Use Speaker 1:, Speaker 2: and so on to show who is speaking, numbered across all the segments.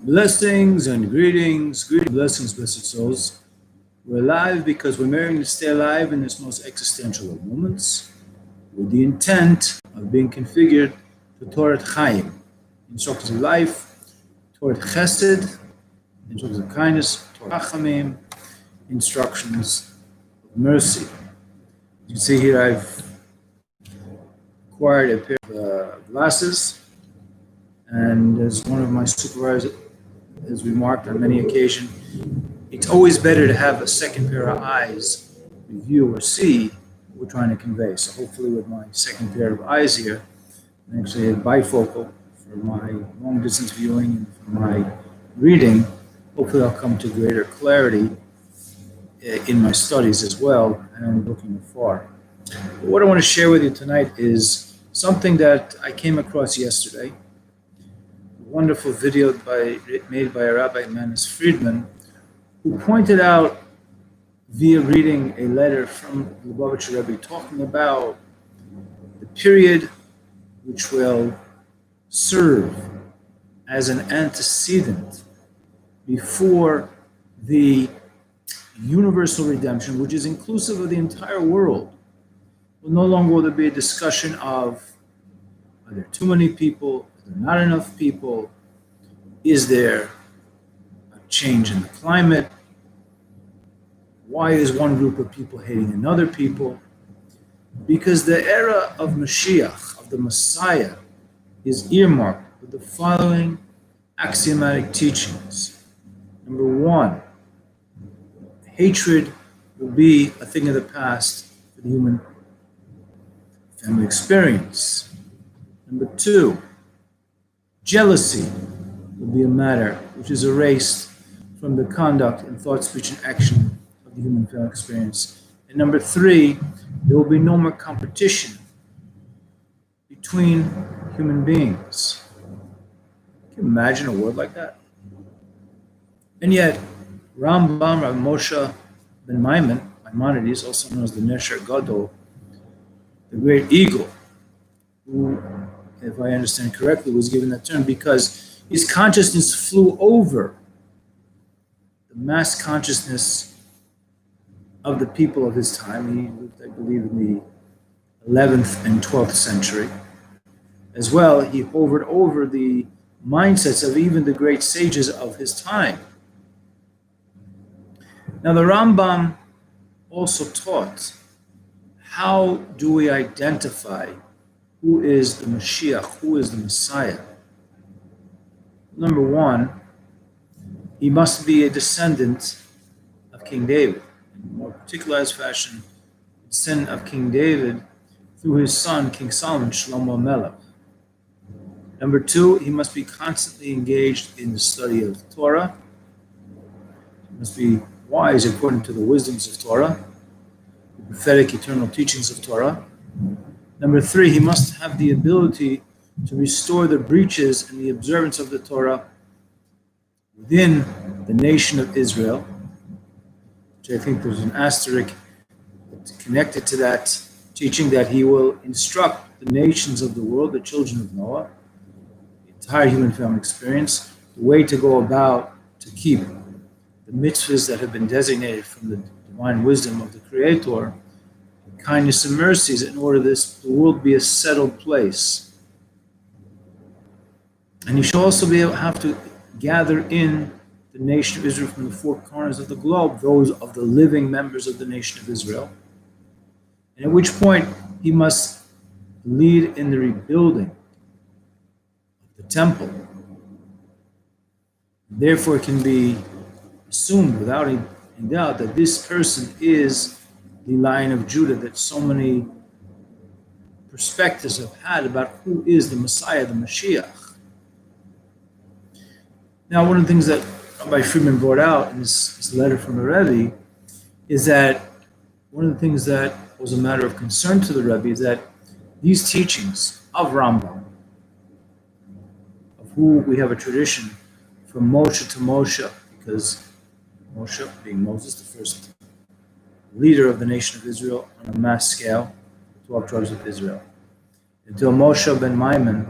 Speaker 1: Blessings and greetings, blessings, blessed souls. We're alive because we're meaning to stay alive in this most existential of moments with the intent of being configured to Torah Chaim, instructions of life, Torah Chesed, instructions of kindness, Torah Rachamim, instructions of mercy. As you can see here, I've acquired a pair of glasses, and as one of my supervisors has remarked on many occasions, it's always better to have a second pair of eyes to review or see what we're trying to convey. So hopefully with my second pair of eyes here, I'm actually a bifocal for my long distance viewing and for my reading. Hopefully I'll come to greater clarity in my studies as well, and I'm looking afar. But what I want to share with you tonight is something that I came across yesterday. Wonderful video made by Rabbi Manis Friedman, who pointed out via reading a letter from Lubavitcher Rebbe talking about the period which will serve as an antecedent before the universal redemption, which is inclusive of the entire world. Well, no longer will there be a discussion of are there too many people, are there not enough people, is there a change in the climate, why is one group of people hating another people? Because the era of Mashiach, of the Messiah, is earmarked with the following axiomatic teachings. Number one, hatred will be a thing of the past for the human family experience. Number two, jealousy will be a matter which is erased from the conduct and thought, speech, and action of the human family experience. And number three, there will be no more competition between human beings. Can you imagine a world like that? And yet, Rambam, Rav Moshe ben Maimonides, also known as the Nesher Gadol, the great eagle, who, if I understand correctly, was given that term because his consciousness flew over the mass consciousness of the people of his time. He lived, I believe, in the 11th and 12th century. As well, he hovered over the mindsets of even the great sages of his time. Now, the Rambam also taught, how do we identify who is the Mashiach, who is the Messiah? Number one, he must be a descendant of King David. In a more particularized fashion, a descendant of King David through his son, King Solomon, Shlomo Melech. Number two, he must be constantly engaged in the study of Torah. He must be wise according to the wisdoms of Torah, the prophetic eternal teachings of Torah. Number three, he must have the ability to restore the breaches in the observance of the Torah within the nation of Israel, which I think there's an asterisk connected to that teaching, that he will instruct the nations of the world, the children of Noah, the entire human family experience, the way to go about to keep the mitzvahs that have been designated from the divine wisdom of the Creator, kindness and mercies, in order the world be a settled place. And you should also have to gather in the nation of Israel from the four corners of the globe, those of the living members of the nation of Israel. And at which point he must lead in the rebuilding of the temple. Therefore, it can be assumed without any doubt that this person is the Lion of Judah, that so many perspectives have had about who is the Messiah, the Mashiach. Now, one of the things that Rabbi Friedman brought out in this letter from the Rebbe is that one of the things that was a matter of concern to the Rebbe is that these teachings of Rambam, of who we have a tradition from Moshe to Moshe, because Moshe, being Moses, the first leader of the nation of Israel on a mass scale, the 12 tribes of Israel, until Moshe ben Maimon,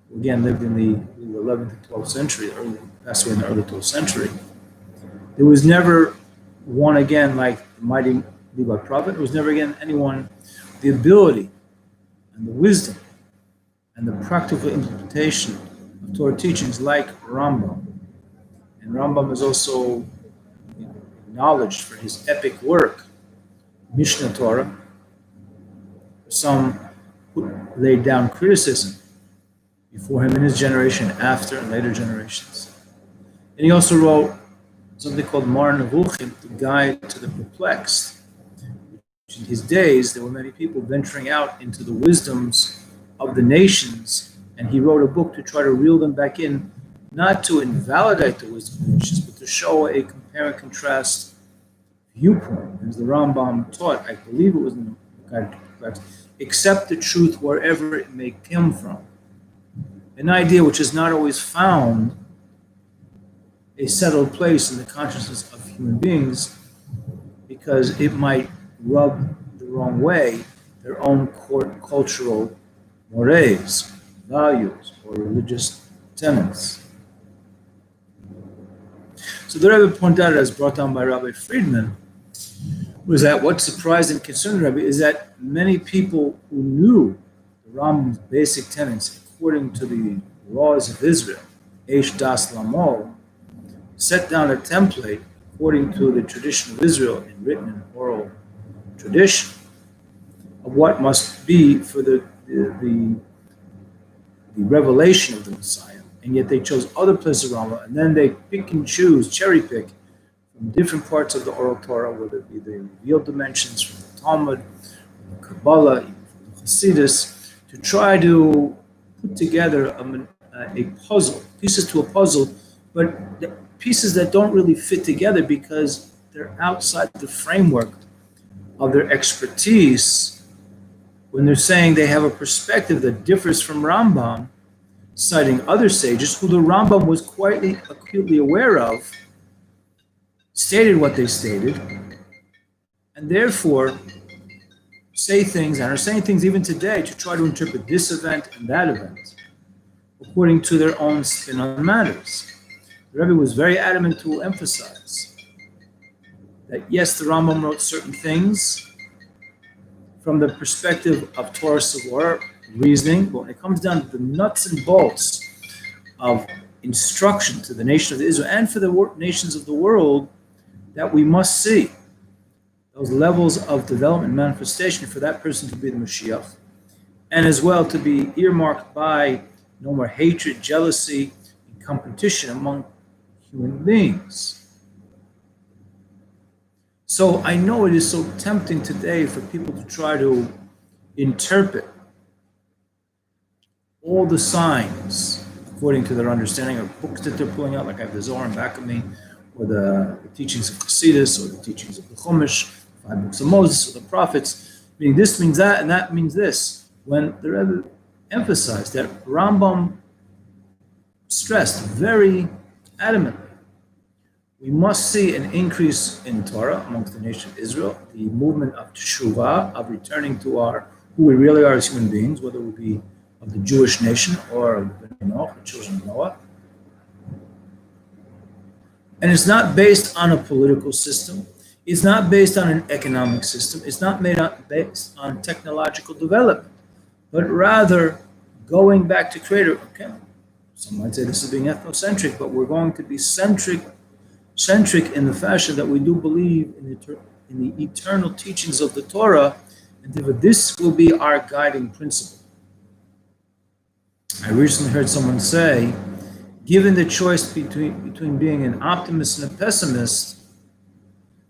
Speaker 1: who again lived in the 11th and 12th century, early passed away in the early 12th century. There was never one again like the mighty Levi prophet. There was never again anyone the ability and the wisdom and the practical implementation of Torah teachings like Rambam. And Rambam is also acknowledged for his epic work, Mishnah Torah. Some laid down criticism before him in his generation, after, and later generations. And he also wrote something called Mar Nevuchim, the Guide to the Perplexed. In his days, there were many people venturing out into the wisdoms of the nations, and he wrote a book to try to reel them back in, not to invalidate the wisdom of the nations, but to show a compare and contrast viewpoint. As the Rambam taught, I believe it was in the Guide to the Perplexed, accept the truth wherever it may come from. An idea which has not always found a settled place in the consciousness of human beings because it might rub the wrong way their own cultural mores, values, or religious tenets. So the Rebbe pointed out, as brought down by Rabbi Friedman, was that what surprised and concerned the Rebbe is that many people who knew the Rambam's basic tenets according to the laws of Israel, Eish Das Lamo, set down a template according to the tradition of Israel in written and oral tradition of what must be for the revelation of the Messiah. And yet they chose other places of Rambam, and then they pick and choose, cherry pick from different parts of the oral Torah, whether it be the revealed dimensions from the Talmud, from the Kabbalah, even from the Hasidus, to try to put together a puzzle, pieces to a puzzle, but pieces that don't really fit together because they're outside the framework of their expertise. When they're saying they have a perspective that differs from Rambam, citing other sages who the Rambam was quite acutely aware of, stated what they stated, and therefore say things, and are saying things even today to try to interpret this event and that event according to their own spin on matters. The Rebbe was very adamant to emphasize that yes, the Rambam wrote certain things from the perspective of Torah Savor, reasoning, but when it comes down to the nuts and bolts of instruction to the nation of Israel and for the nations of the world, that we must see those levels of development manifestation for that person to be the Mashiach, and as well to be earmarked by no more hatred, jealousy, and competition among human beings. So I know it is so tempting today for people to try to interpret all the signs according to their understanding of books that they're pulling out, like I have the Zohar in back of me, or the teachings of Chassidus, or the teachings of the Chumash, 5 books of Moses, or the prophets, meaning this means that, and that means this. When the Rebbe emphasized that Rambam stressed very adamantly, we must see an increase in Torah amongst the nation of Israel, the movement of teshuvah, of returning to who we really are as human beings, whether we be of the Jewish nation or of the children of Noah. And it's not based on a political system. It's not based on an economic system. It's not based on technological development, but rather going back to Creator. Okay, some might say this is being ethnocentric, but we're going to be centric in the fashion that we do believe in the eternal teachings of the Torah, and this will be our guiding principle. I recently heard someone say, given the choice between being an optimist and a pessimist,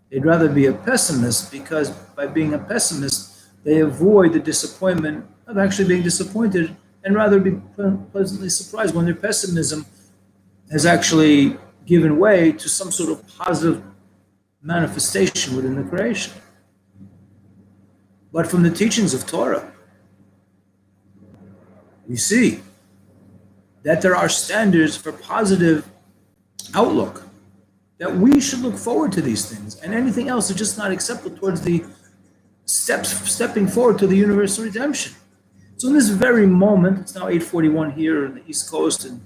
Speaker 1: they'd rather be a pessimist because by being a pessimist, they avoid the disappointment of actually being disappointed and rather be pleasantly surprised when their pessimism has actually given way to some sort of positive manifestation within the creation. But from the teachings of Torah, we see that there are standards for positive outlook, that we should look forward to these things, and anything else is just not acceptable towards the stepping forward to the universal redemption. So in this very moment, it's now 8:41 here on the East Coast, and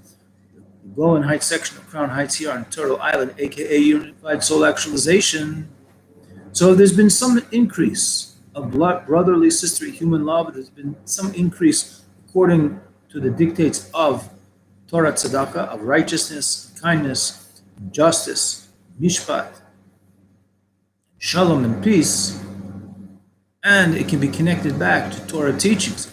Speaker 1: The Golan Heights section of Crown Heights here on Turtle Island, aka Unified Soul Actualization. So there's been some increase of brotherly, sisterly human love. There's been some increase according to the dictates of Torah Tzedakah, of righteousness, kindness, justice, mishpat, shalom, and peace. And it can be connected back to Torah teachings,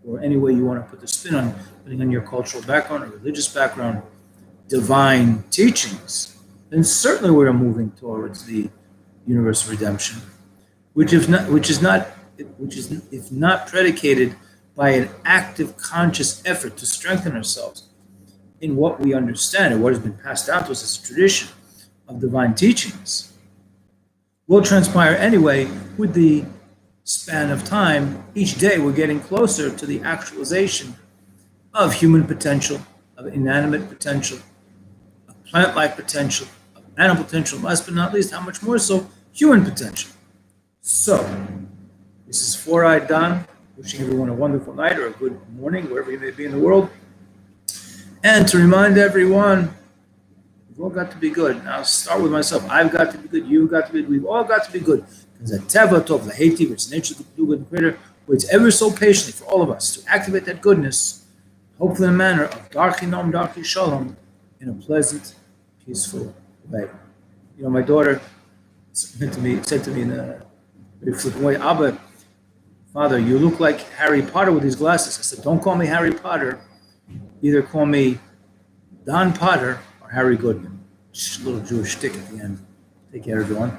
Speaker 1: or any way you want to put the spin on, depending on your cultural background or religious background, divine teachings. Then certainly we are moving towards the universal redemption, which if not predicated by an active conscious effort to strengthen ourselves in what we understand and what has been passed down to us as a tradition of divine teachings, will transpire anyway with the span of time. Each day we're getting closer to the actualization of human potential, of inanimate potential, of plant-like potential, of animal potential, last but not least, how much more so, human potential. So, this is Four-Eyed Don, wishing everyone a wonderful night or a good morning, wherever you may be in the world. And to remind everyone, we've all got to be good. Now, I'll start with myself. I've got to be good. You've got to be good. We've all got to be good. Because the Teva Tov Laheti, which is nature to do good and creator, waits ever so patiently for all of us to activate that goodness, hopefully in a manner of Darki Nom, Darki Shalom, in a pleasant, peaceful way. You know, my daughter said to me in a very flippant way, Abba, Father, you look like Harry Potter with these glasses. I said, don't call me Harry Potter. Either call me Don Potter or Harry Goodman. Just a little Jewish stick at the end. Take care, everyone.